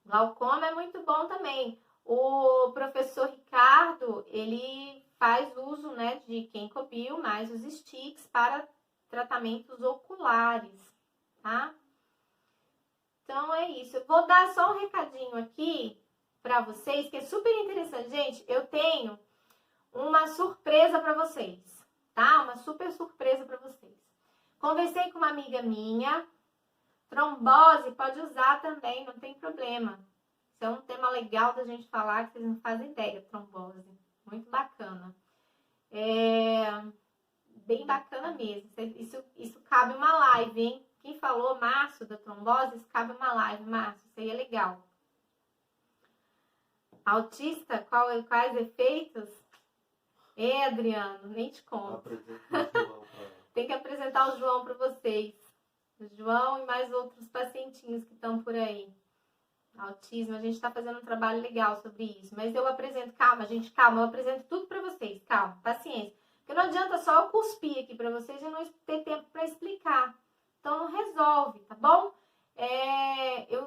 Glaucoma é muito bom também. O professor Ricardo, ele faz uso, né, de Kenkobil mais os sticks para tratamentos oculares, tá? Então é isso. Eu vou dar só um recadinho aqui para vocês, que é super interessante. Gente, eu tenho uma surpresa para vocês, tá? Uma super surpresa para vocês. Conversei com uma amiga minha. Trombose pode usar também, não tem problema. Isso é um tema legal da gente falar, que vocês não fazem ideia, trombose. Muito bacana. Bem bacana mesmo. Isso cabe uma live, hein? Quem falou, Márcio, da trombose, isso cabe uma live, Márcio. Isso aí é legal. Autista, quais efeitos? Adriano, nem te conto. Tem que apresentar o João para vocês. O João e mais outros pacientinhos que estão por aí. Autismo, a gente está fazendo um trabalho legal sobre isso. Mas eu apresento, calma, gente, calma, eu apresento tudo para vocês, calma, paciência. Porque não adianta só eu cuspir aqui para vocês e não ter tempo para explicar. Então não resolve, tá bom?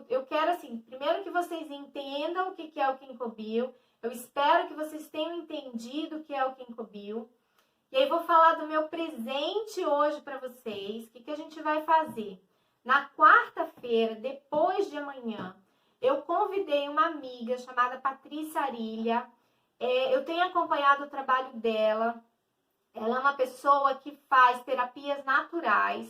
Eu quero, assim, primeiro que vocês entendam o que é o Kenkobil. Eu espero que vocês tenham entendido o que é o Kenkobil. E aí vou falar do meu presente hoje para vocês. O que a gente vai fazer? Na quarta-feira, depois de amanhã, eu convidei uma amiga chamada Patrícia Arilha. Eu tenho acompanhado o trabalho dela. Ela é uma pessoa que faz terapias naturais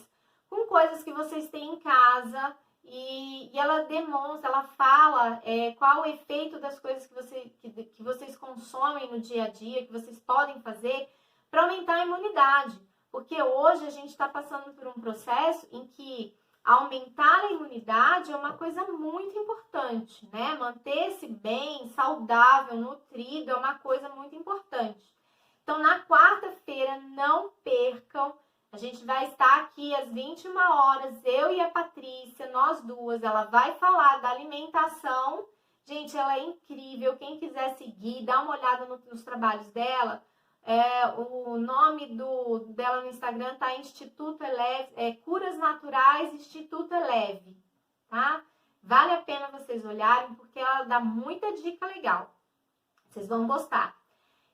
com coisas que vocês têm em casa. E ela demonstra, ela fala qual o efeito das coisas que vocês consomem no dia a dia, que vocês podem fazer para aumentar a imunidade. Porque hoje a gente está passando por um processo em que aumentar a imunidade é uma coisa muito importante, né? Manter-se bem, saudável, nutrido é uma coisa muito importante. Então, na quarta-feira, não percam. A gente vai estar aqui às 21 horas, eu e a Patrícia, nós duas. Ela vai falar da alimentação. Gente, ela é incrível. Quem quiser seguir, dá uma olhada nos trabalhos dela. O nome dela no Instagram tá Instituto Eleve, Curas Naturais Instituto Eleve, tá? Vale a pena vocês olharem, porque ela dá muita dica legal. Vocês vão gostar.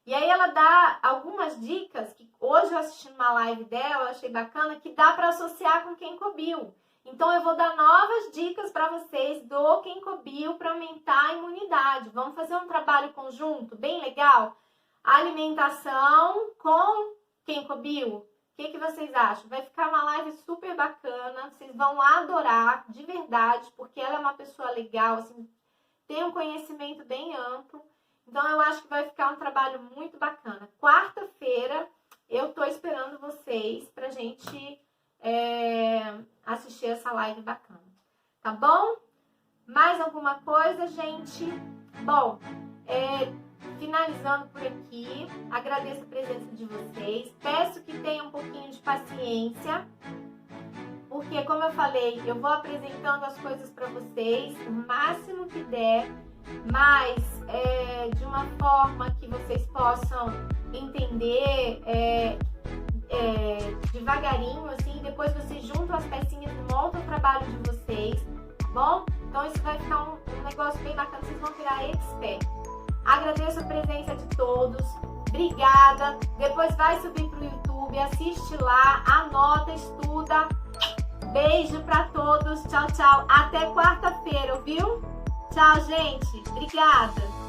E aí ela dá algumas dicas que hoje eu assisti numa live dela, eu achei bacana, que dá para associar com Kenkobil. Então eu vou dar novas dicas para vocês do Kenkobil para aumentar a imunidade. Vamos fazer um trabalho conjunto bem legal? Alimentação com Kenkobil. O que vocês acham? Vai ficar uma live super bacana, vocês vão adorar, de verdade, porque ela é uma pessoa legal, assim, tem um conhecimento bem amplo. Então, eu acho que vai ficar um trabalho muito bacana. Quarta-feira, eu tô esperando vocês pra gente assistir essa live bacana. Tá bom? Mais alguma coisa, gente? Bom, finalizando por aqui, agradeço a presença de vocês. Peço que tenham um pouquinho de paciência, porque, como eu falei, eu vou apresentando as coisas pra vocês o máximo que der, mas de uma forma que vocês possam entender devagarinho, assim, depois vocês juntam as pecinhas e montam o trabalho de vocês, tá bom? Então isso vai ficar um negócio bem bacana, vocês vão virar expert. Agradeço a presença de todos, obrigada, depois vai subir pro YouTube, assiste lá, anota, estuda, beijo pra todos, tchau, tchau, até quarta-feira, viu? Tchau, gente. Obrigada.